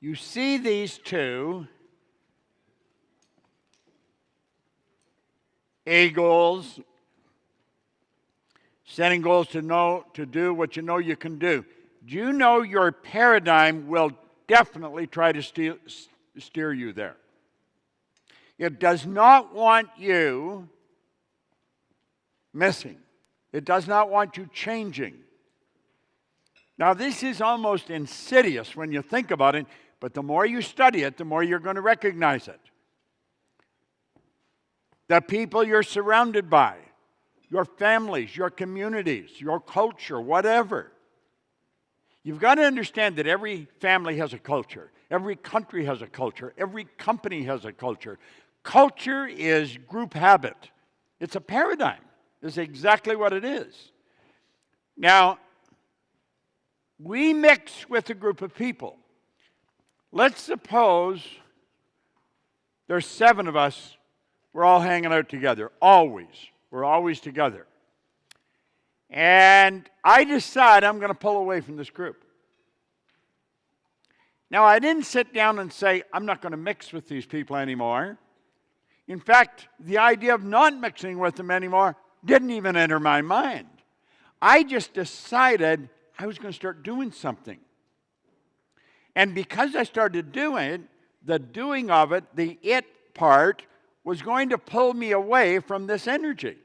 You see these two A goals, setting goals to do what you know you can do. Do you know your paradigm will definitely try to steer you there? It does not want you missing. It does not want you changing. Now, this is almost insidious when you think about it, but the more you study it, the more you're going to recognize it. The people you're surrounded by, your families, your communities, your culture, whatever. You've got to understand that every family has a culture. Every country has a culture. Every company has a culture. Culture is group habit. It's a paradigm. It's exactly what it is. Now, we mix with a group of people. Let's suppose there's 7 of us. We're all hanging out together, always. We're always together. And I decide I'm going to pull away from this group. Now, I didn't sit down and say, I'm not going to mix with these people anymore. In fact, the idea of not mixing with them anymore didn't even enter my mind. I just decided I was going to start doing something. And because I started doing it, the doing of it, the it part, was going to pull me away from this energy.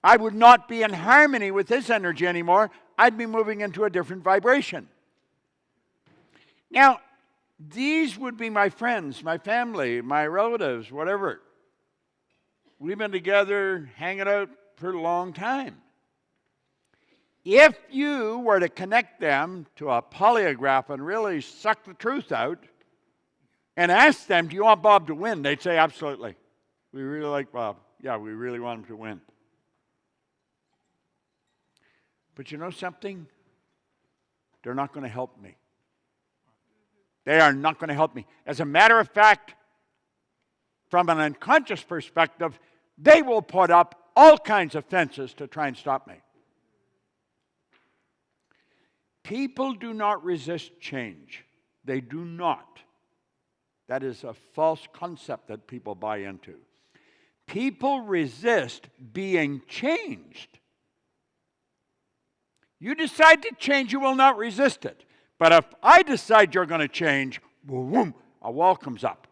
I would not be in harmony with this energy anymore. I'd be moving into a different vibration. Now, these would be my friends, my family, my relatives, whatever. We've been together, hanging out for a long time. If you were to connect them to a polygraph and really suck the truth out, and ask them, do you want Bob to win? They'd say, absolutely. We really like Bob. Yeah, we really want him to win. But you know something? They're not going to help me. They are not going to help me. As a matter of fact, from an unconscious perspective, they will put up all kinds of fences to try and stop me. People do not resist change. They do not. That is a false concept that people buy into. People resist being changed. You decide to change, you will not resist it. But if I decide you're going to change, boom, a wall comes up.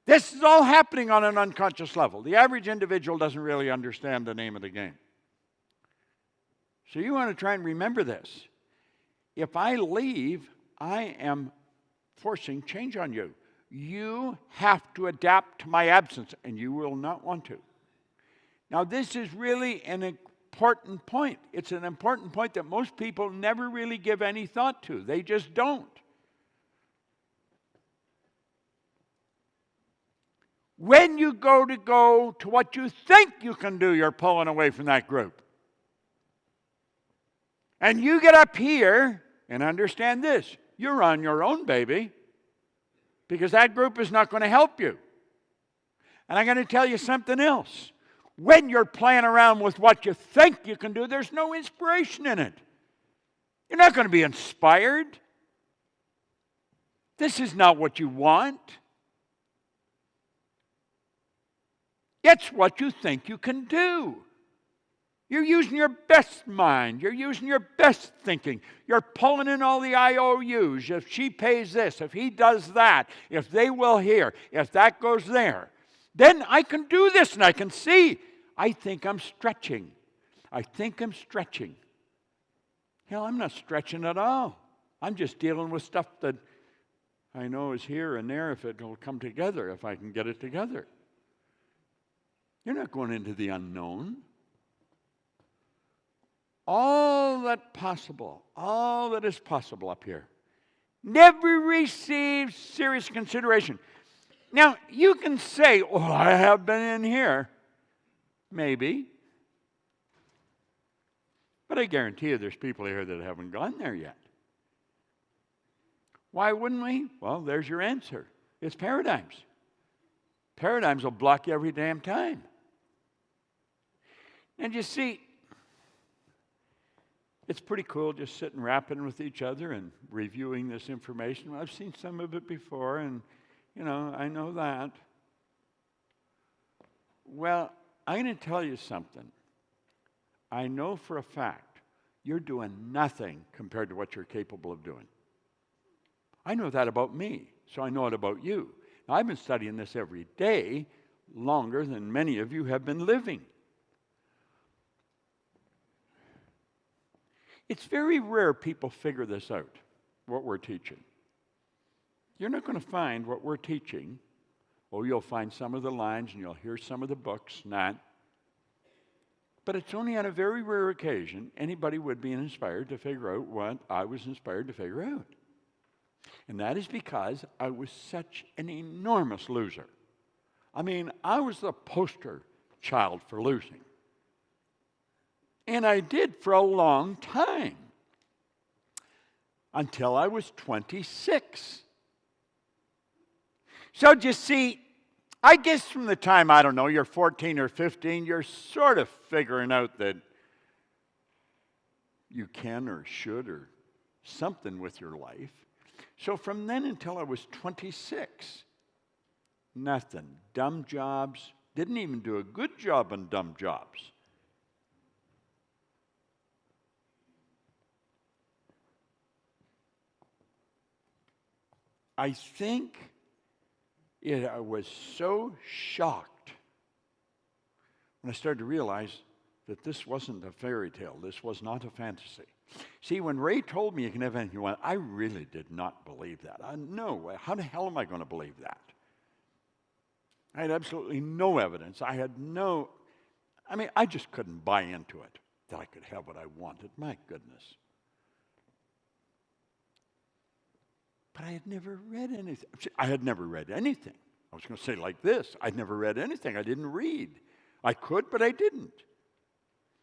This is all happening on an unconscious level. The average individual doesn't really understand the name of the game. So you want to try and remember this. If I leave, I am forcing change on you. You have to adapt to my absence, and you will not want to. Now, this is really an important point. It's an important point that most people never really give any thought to. They just don't. When you go to what you think you can do, you're pulling away from that group. And you get up here and understand this. You're on your own, baby. Because that group is not going to help you. And I'm going to tell you something else. When you're playing around with what you think you can do, there's no inspiration in it. You're not going to be inspired. This is not what you want. It's what you think you can do. You're using your best mind. You're using your best thinking. You're pulling in all the IOUs. If she pays this, if he does that, if they will here, if that goes there, then I can do this and I can see. I think I'm stretching. I think I'm stretching. Hell, I'm not stretching at all. I'm just dealing with stuff that I know is here and there if it will come together, if I can get it together. You're not going into the unknown. All that is possible up here, never receives serious consideration. Now, you can say, oh, I have been in here. Maybe. But I guarantee you there's people here that haven't gone there yet. Why wouldn't we? Well, there's your answer. It's paradigms. Paradigms will block you every damn time. And you see, It's pretty cool just sitting rapping with each other and reviewing this information. Well, I've seen some of it before, and, I know that. Well, I'm going to tell you something. I know for a fact you're doing nothing compared to what you're capable of doing. I know that about me, so I know it about you. Now, I've been studying this every day, longer than many of you have been living. It's very rare people figure this out, what we're teaching. You're not going to find what we're teaching. Oh, you'll find some of the lines and you'll hear some of the books, not. But it's only on a very rare occasion anybody would be inspired to figure out what I was inspired to figure out. And that is because I was such an enormous loser. I mean, I was the poster child for losing. And I did for a long time. Until I was 26. So just see, I guess from the time, I don't know, you're 14 or 15, you're sort of figuring out that you can or should or something with your life. So from then until I was 26, nothing. Dumb jobs. Didn't even do a good job on dumb jobs. I think I was so shocked when I started to realize that this wasn't a fairy tale. This was not a fantasy. See, when Ray told me you can have anything you want, I really did not believe that. No, how the hell am I going to believe that? I had absolutely no evidence. I just couldn't buy into it, that I could have what I wanted. My goodness. But I had never read anything. I had never read anything. I was going to say like this. I'd never read anything. I didn't read. I could, but I didn't.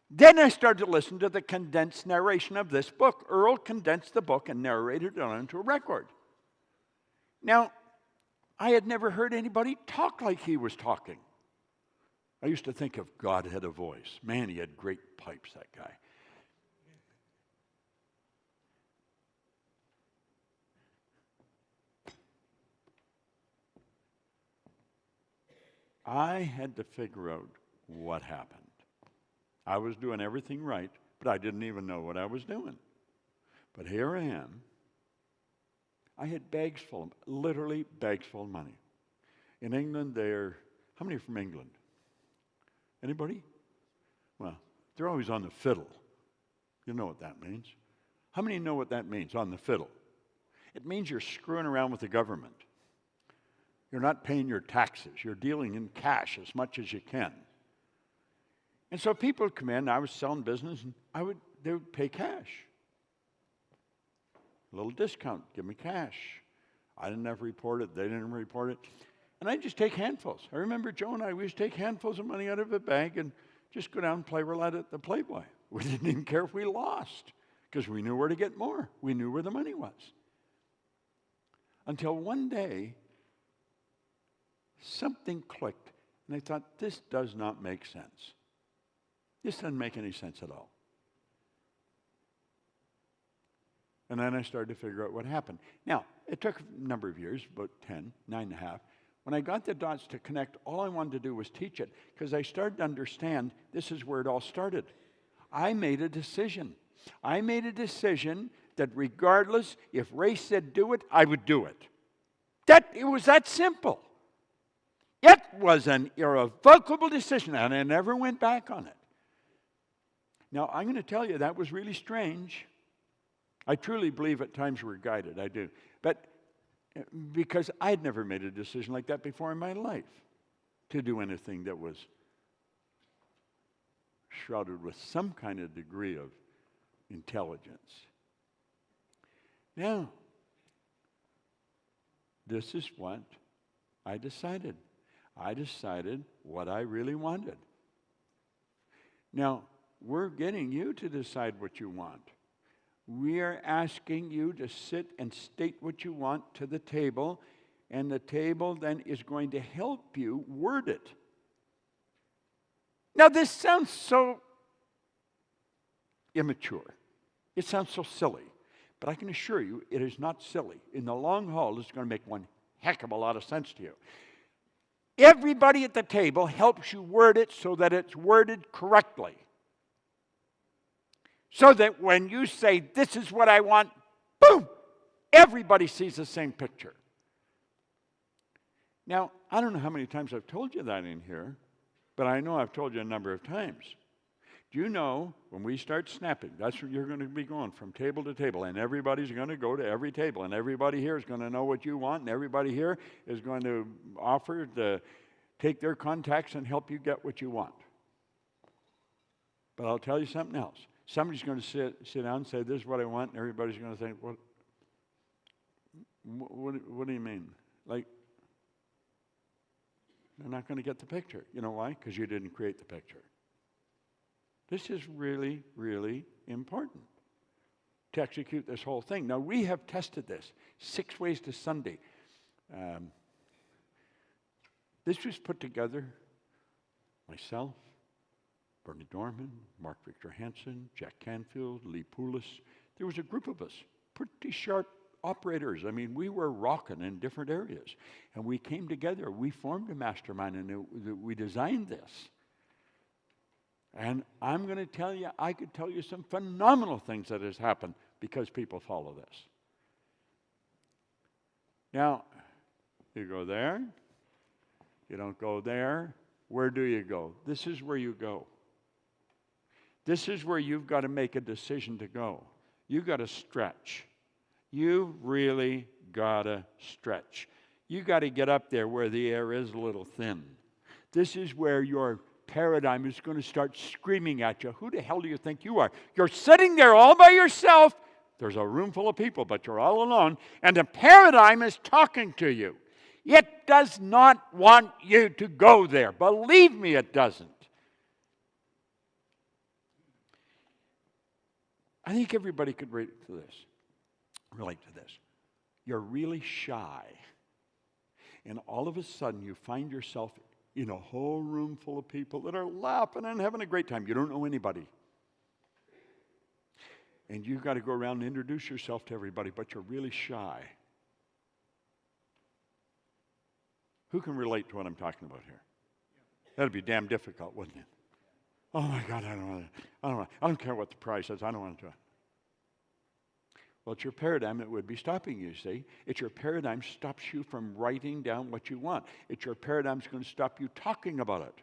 Then I started to listen to the condensed narration of this book. Earl condensed the book and narrated it onto a record. Now, I had never heard anybody talk like he was talking. I used to think of God had a voice. Man, he had great pipes, that guy. I had to figure out what happened. I was doing everything right, but I didn't even know what I was doing. But here I am. I had bags full, literally bags full of money. In England, how many are from England? Anybody? Well, they're always on the fiddle. You know what that means. How many know what that means, on the fiddle? It means you're screwing around with the government. You're not paying your taxes. You're dealing in cash as much as you can. And so people would come in, I was selling business, and they would pay cash. A little discount, give me cash. I didn't have to report it, they didn't report it. And I'd just take handfuls. I remember Joe and I, we used to take handfuls of money out of a bag and just go down and play roulette at the Playboy. We didn't even care if we lost, because we knew where to get more. We knew where the money was. Until one day, something clicked, and I thought, this does not make sense. This doesn't make any sense at all. And then I started to figure out what happened. Now, it took a number of years, about 9.5. When I got the dots to connect, all I wanted to do was teach it, because I started to understand this is where it all started. I made a decision. I made a decision that regardless, if Ray said do it, I would do it. It was that simple. It was an irrevocable decision, and I never went back on it. Now, I'm going to tell you, that was really strange. I truly believe at times we're guided, I do. But because I'd never made a decision like that before in my life, to do anything that was shrouded with some kind of degree of intelligence. Now, this is what I decided. I decided what I really wanted. Now, we're getting you to decide what you want. We are asking you to sit and state what you want to the table, and the table then is going to help you word it. Now, this sounds so immature. It sounds so silly, but I can assure you it is not silly. In the long haul, it's going to make one heck of a lot of sense to you. Everybody at the table helps you word it so that it's worded correctly. So that when you say, this is what I want, boom, everybody sees the same picture. Now, I don't know how many times I've told you that in here, but I know I've told you a number of times. Do you know when we start snapping, that's what you're going to be going from table to table, and everybody's going to go to every table, and everybody here is going to know what you want, and everybody here is going to offer to take their contacts and help you get what you want. But I'll tell you something else. Somebody's going to sit down and say, this is what I want, and everybody's going to think, what do you mean? Like, they're not going to get the picture. You know why? Because you didn't create the picture. This is really, really important to execute this whole thing. Now, we have tested this 6 ways to Sunday. This was put together myself, Bernie Dorman, Mark Victor Hansen, Jack Canfield, Lee Poulos. There was a group of us, pretty sharp operators. I mean, we were rocking in different areas. And we came together. We formed a mastermind, and we designed this. And I'm going to tell you, I could tell you some phenomenal things that has happened because people follow this. Now, you go there. You don't go there. Where do you go? This is where you go. This is where you've got to make a decision to go. You've got to stretch. You really got to stretch. You got to get up there where the air is a little thin. This is where your paradigm is going to start screaming at you. Who the hell do you think you are? You're sitting there all by yourself. There's a room full of people, but you're all alone. And the paradigm is talking to you. It does not want you to go there. Believe me, it doesn't. I think everybody could relate to this. You're really shy. And all of a sudden, you find yourself in a whole room full of people that are laughing and having a great time. You don't know anybody. And you've got to go around and introduce yourself to everybody, but you're really shy. Who can relate to what I'm talking about here? That'd be damn difficult, wouldn't it? Oh my God, I don't care what the price is. I don't want to do it. Well, it's your paradigm that would be stopping you, see? It's your paradigm stops you from writing down what you want. It's your paradigm that's going to stop you talking about it.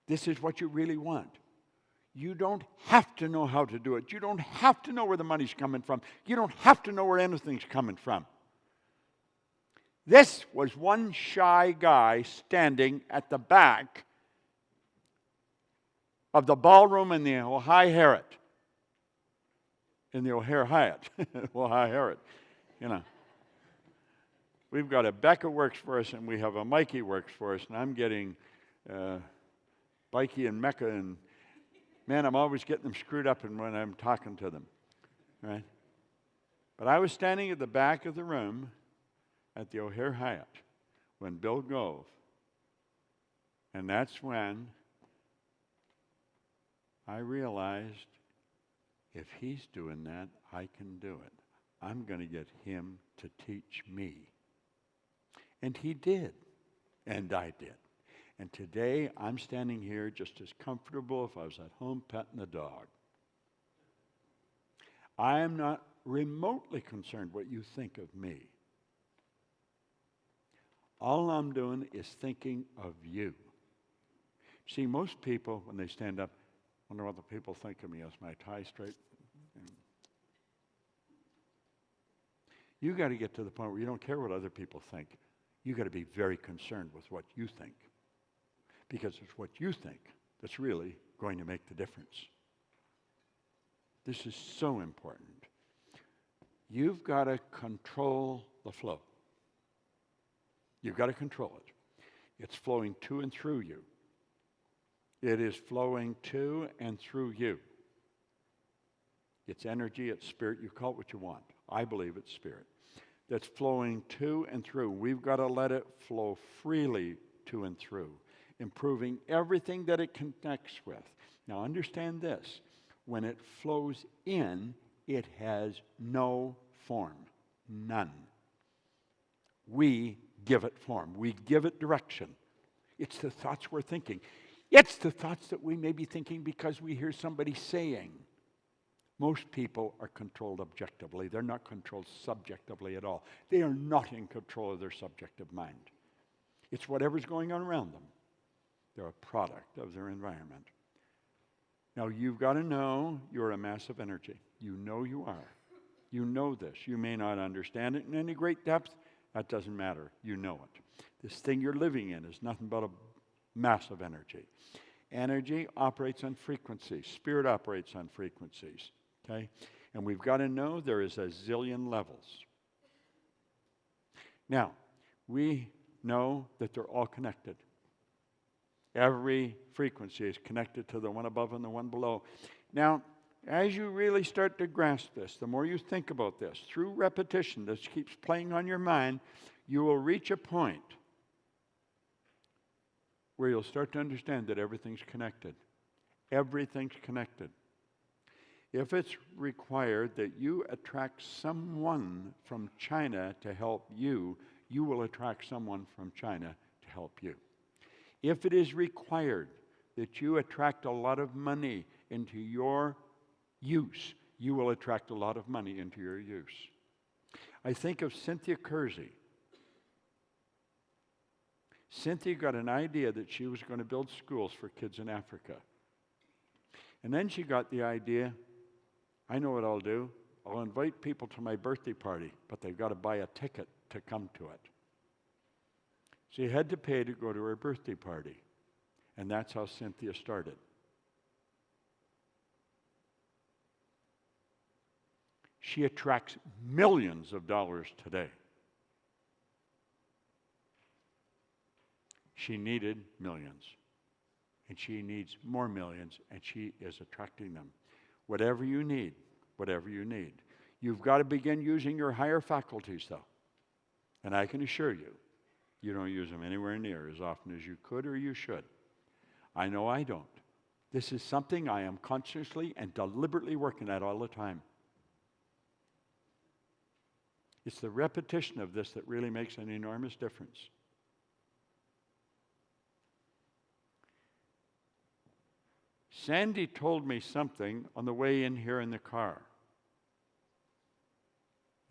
This is what you really want. You don't have to know how to do it. You don't have to know where the money's coming from. You don't have to know where anything's coming from. This was one shy guy standing at the back of the ballroom in the Ohio Harriet. In the O'Hare Hyatt. Ohio Harriet. You know. We've got a Becca works for us, and we have a Mikey works for us, and I'm getting Mikey and Mecca, and man, I'm always getting them screwed up when I'm talking to them. Right? But I was standing at the back of the room at the O'Hare Hyatt when Bill Gove, and that's when I realized if he's doing that, I can do it. I'm going to get him to teach me. And he did, and I did. And today I'm standing here just as comfortable if I was at home petting the dog. I am not remotely concerned what you think of me. All I'm doing is thinking of you. See, most people, when they stand up, wonder what the people think of me. Is my tie straight? You got to get to the point where you don't care what other people think. You got to be very concerned with what you think. Because it's what you think that's really going to make the difference. This is so important. You've got to control the flow. You've got to control it. It's flowing to and through you. It is flowing to and through you. It's energy, it's spirit. You call it what you want. I believe it's spirit. That's flowing to and through. We've got to let it flow freely to and through, improving everything that it connects with. Now understand this. when it flows in, it has no form, none. We give it form. We give it direction. It's the thoughts we're thinking. It's the thoughts that we may be thinking because we hear somebody saying. Most people are controlled objectively. They're not controlled subjectively at all. They are not in control of their subjective mind. It's whatever's going on around them. They're a product of their environment. Now, you've got to know you're a mass of energy. You know you are. You know this. You may not understand it in any great depth. That doesn't matter. You know it. This thing you're living in is nothing but a mass of energy. Energy operates on frequencies. Spirit operates on frequencies. Okay? And we've got to know there is a zillion levels. Now, we know that they're all connected. Every frequency is connected to the one above and the one below. Now, as you really start to grasp this, the more you think about this, through repetition that keeps playing on your mind, you will reach a point where you'll start to understand that everything's connected. Everything's connected. If it's required that you attract someone from China to help you, you will attract someone from China to help you. If it is required that you attract a lot of money into your use, you will attract a lot of money into your use. I think of Cynthia Kersey. Cynthia got an idea that she was going to build schools for kids in Africa. And then she got the idea, I know what I'll do. I'll invite people to my birthday party, but they've got to buy a ticket to come to it. She had to pay to go to her birthday party. And that's how Cynthia started. She attracts millions of dollars today. She needed millions. And she needs more millions, and she is attracting them. Whatever you need, whatever you need. You've got to begin using your higher faculties, though. And I can assure you, you don't use them anywhere near as often as you could or you should. I know I don't. This is something I am consciously and deliberately working at all the time. It's the repetition of this that really makes an enormous difference. Sandy told me something on the way in here in the car.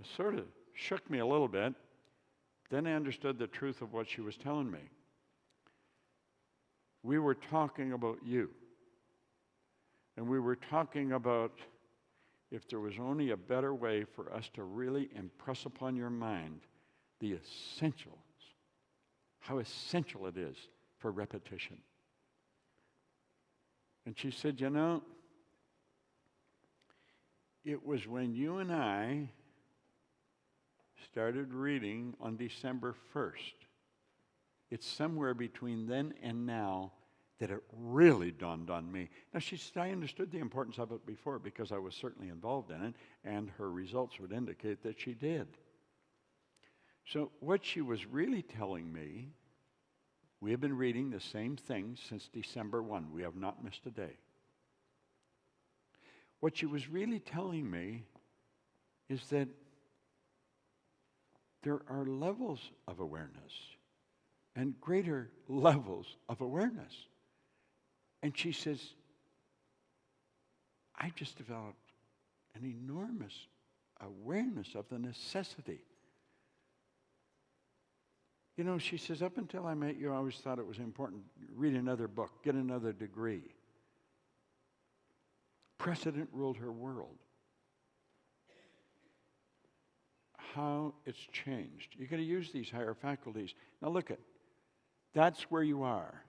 It sort of shook me a little bit. Then I understood the truth of what she was telling me. We were talking about you. And we were talking about if there was only a better way for us to really impress upon your mind the essentials, how essential it is for repetition. And she said, you know, it was when you and I started reading on December 1st. It's somewhere between then and now that it really dawned on me. Now, she said, I understood the importance of it before because I was certainly involved in it, and her results would indicate that she did. So what she was really telling me, we have been reading the same thing since December 1. We have not missed a day. What she was really telling me is that there are levels of awareness and greater levels of awareness. And she says, I just developed an enormous awareness of the necessity. You know, she says, up until I met you, I always thought it was important. Read another book, get another degree. Precedent ruled her world. How it's changed. You've got to use these higher faculties. Now look at, that's where you are.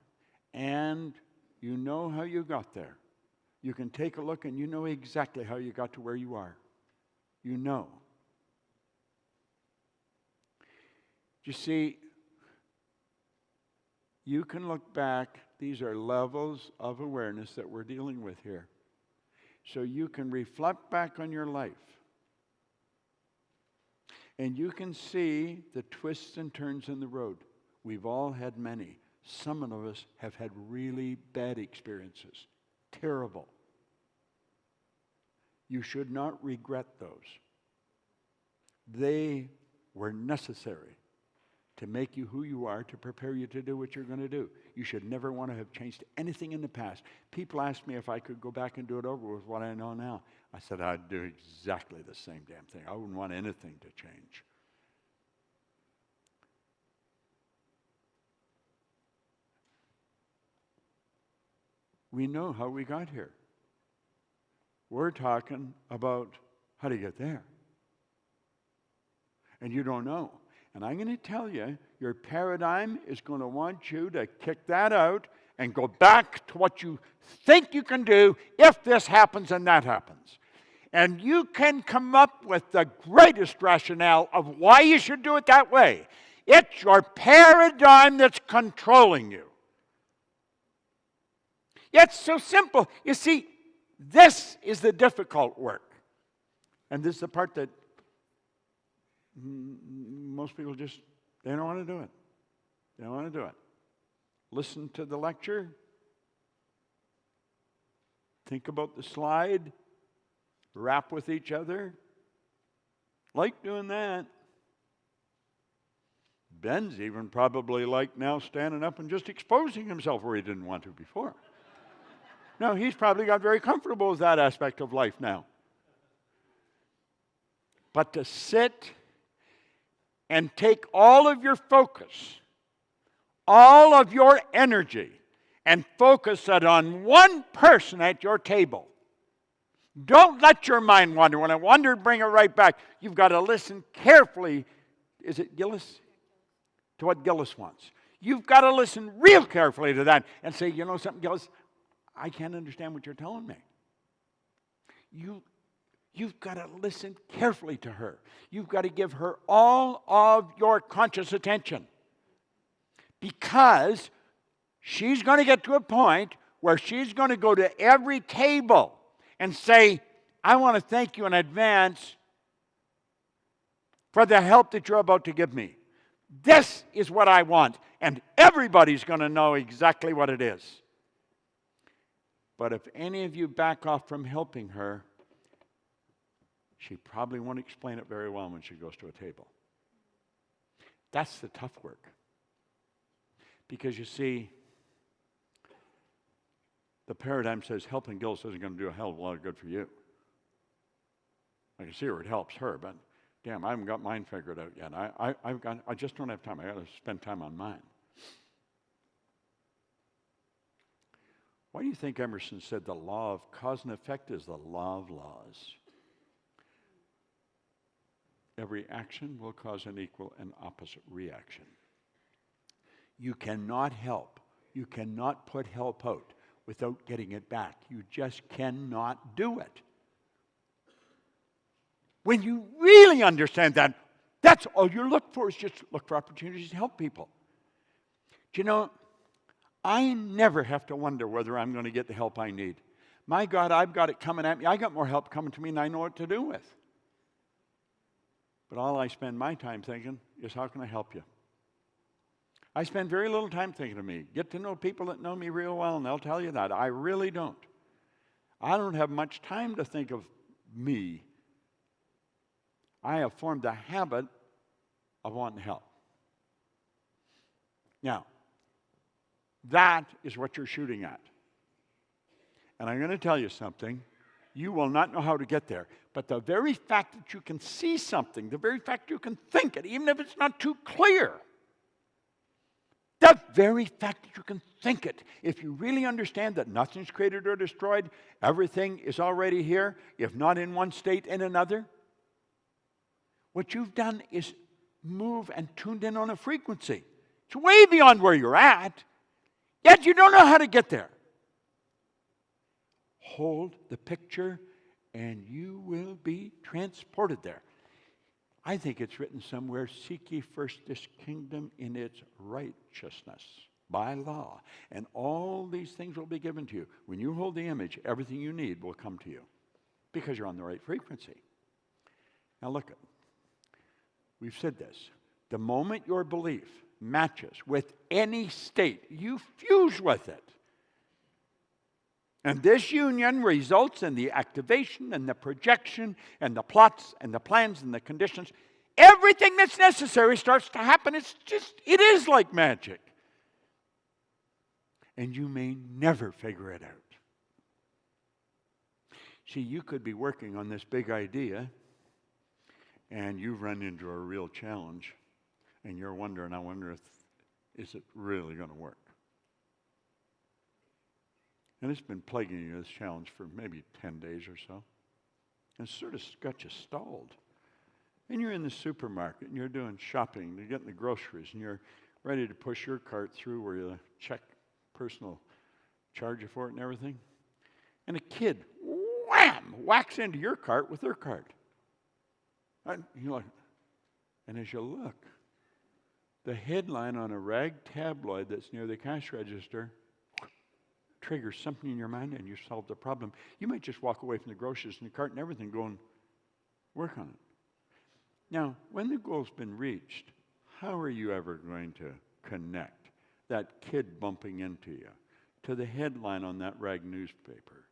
And you know how you got there. You can take a look and you know exactly how you got to where you are. You know. You see, you can look back. These are levels of awareness that we're dealing with here. So you can reflect back on your life. And you can see the twists and turns in the road. We've all had many. Some of us have had really bad experiences. Terrible. You should not regret those. They were necessary to make you who you are, to prepare you to do what you're going to do. You should never want to have changed anything in the past. People ask me if I could go back and do it over with what I know now. I said I'd do exactly the same damn thing. I wouldn't want anything to change. We know how we got here. We're talking about how to get there. And you don't know. And I'm going to tell you, your paradigm is going to want you to kick that out and go back to what you think you can do if this happens and that happens. And you can come up with the greatest rationale of why you should do it that way. It's your paradigm that's controlling you. It's so simple. You see, this is the difficult work. And this is the part that most people just, they don't want to do it. They don't want to do it. Listen to the lecture. Think about the slide. Rap with each other. Like doing that. Ben's even probably like now standing up and just exposing himself where he didn't want to before. No, he's probably got very comfortable with that aspect of life now. But to sit and take all of your focus, all of your energy, and focus it on one person at your table. Don't let your mind wander. When it wandered, bring it right back. You've got to listen carefully. Is it Gillis? To what Gillis wants. You've got to listen real carefully to that and say, you know something, Gillis? I can't understand what you're telling me. You've got to listen carefully to her. You've got to give her all of your conscious attention. Because she's going to get to a point where she's going to go to every table and say, I want to thank you in advance for the help that you're about to give me. This is what I want. And everybody's going to know exactly what it is. But if any of you back off from helping her, she probably won't explain it very well when she goes to a table. That's the tough work. Because you see, the paradigm says helping Gillis isn't going to do a hell of a lot of good for you. I can see where it helps her, but damn, I haven't got mine figured out yet. I just don't have time. I got to spend time on mine. Why do you think Emerson said the law of cause and effect is the law of laws? Every action will cause an equal and opposite reaction. You cannot help. You cannot put help out without getting it back. You just cannot do it. When you really understand that, that's all you look for, is just look for opportunities to help people. Do you know, I never have to wonder whether I'm going to get the help I need. My God, I've got it coming at me. I got more help coming to me than I know what to do with. But all I spend my time thinking is, how can I help you? I spend very little time thinking of me. Get to know people that know me real well, and they'll tell you that. I really don't. I don't have much time to think of me. I have formed a habit of wanting help. Now, that is what you're shooting at. And I'm going to tell you something. You will not know how to get there. But the very fact that you can see something, the very fact you can think it, even if it's not too clear, the very fact that you can think it, if you really understand that nothing's created or destroyed, everything is already here, if not in one state, in another, what you've done is move and tuned in on a frequency. It's way beyond where you're at, yet you don't know how to get there. Hold the picture and you will be transported there. I think it's written somewhere, seek ye first this kingdom in its righteousness by law, and all these things will be given to you. When you hold the image, everything you need will come to you because you're on the right frequency. Now look, we've said this. The moment your belief matches with any state, you fuse with it. And this union results in the activation and the projection and the plots and the plans and the conditions. Everything that's necessary starts to happen. It is like magic. And you may never figure it out. See, you could be working on this big idea and you've run into a real challenge and you're wondering, I wonder if, is it really going to work? And it's been plaguing you, this challenge, for maybe 10 days or so. And it's sort of got you stalled. And you're in the supermarket, and you're doing shopping, you're getting the groceries, and you're ready to push your cart through where you check personal charge you for it and everything. And a kid, wham, whacks into your cart with their cart. And you're like, and as you look, the headline on a rag tabloid that's near the cash register triggers something in your mind and you solve the problem. You might just walk away from the groceries and the cart and everything going, work on it. Now, when the goal's been reached, how are you ever going to connect that kid bumping into you to the headline on that rag newspaper?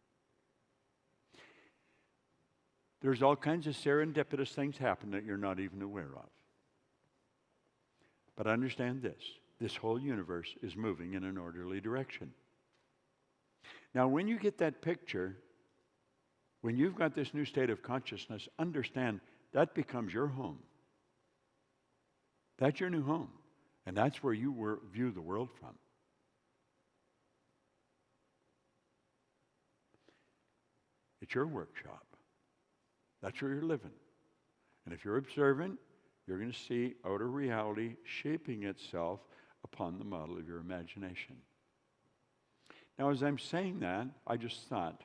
There's all kinds of serendipitous things happen that you're not even aware of. But understand this whole universe is moving in an orderly direction. Now, when you get that picture, when you've got this new state of consciousness, understand that becomes your home. That's your new home. And that's where you view the world from. It's your workshop. That's where you're living. And if you're observant, you're going to see outer reality shaping itself upon the model of your imagination. Now, as I'm saying that, I just thought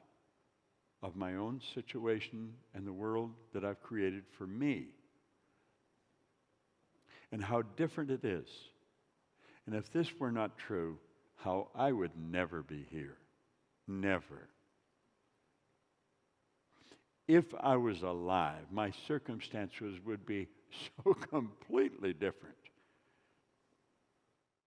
of my own situation and the world that I've created for me and how different it is. And if this were not true, how I would never be here. Never. If I was alive, my circumstances would be so completely different.